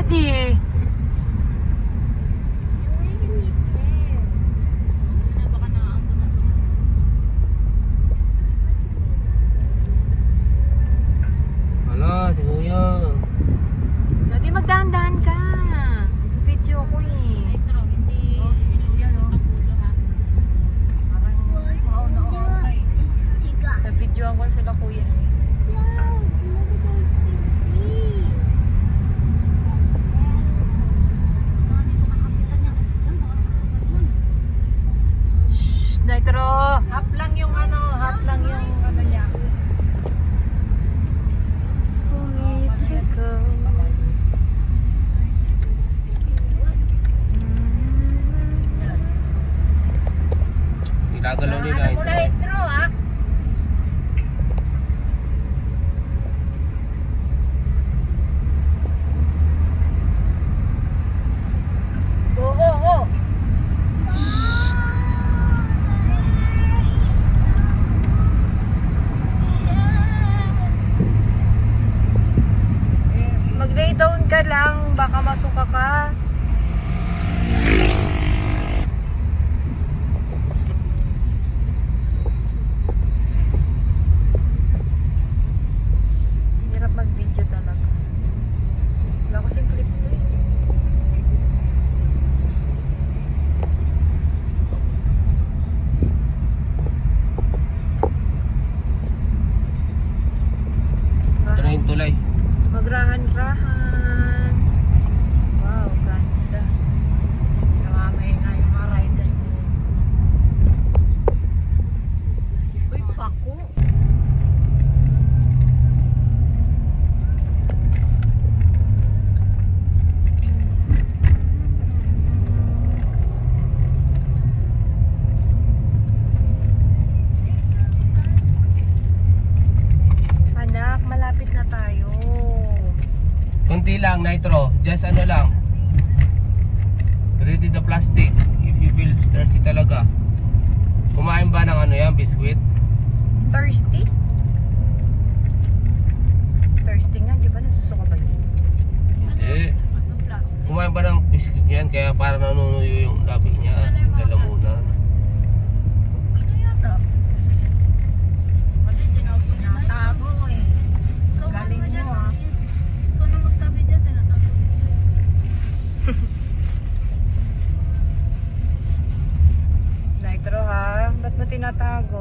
Daddy. Hala, si Kuya. Daddy, magdahan-dahan ka. Video ko eh. Nabidyoan ko sila kuya. Shhh, Nitro! Half lang yung ano niya. For me to go. Nilagalaw nila Ano ito. mo na intro ha? Oo. Mag-lay down ka lang, baka masuka ka. Hirap mag-video talaga. Wala kasing clip to eh. Ito na yung tulay. Magrahan-rahan. Wow, ganda. Namamay nga yung mga rider. Uy, pako. Anak, malapit na tayo. Kunti lang, Nitro. Just ano lang. Ready the plastic. If you feel thirsty talaga. Kumain ba ng ano yan, biskuit? Thirsty? Thirsty nga, di ba? Nasusuka ba yun? Hindi. Kumain ba ng biskuit yan? Kaya parang nanunuyo yung labi niya. Yung lalamunan. Natago eh. Galing mo ha. Nitro ha? Ba't mo tinatago?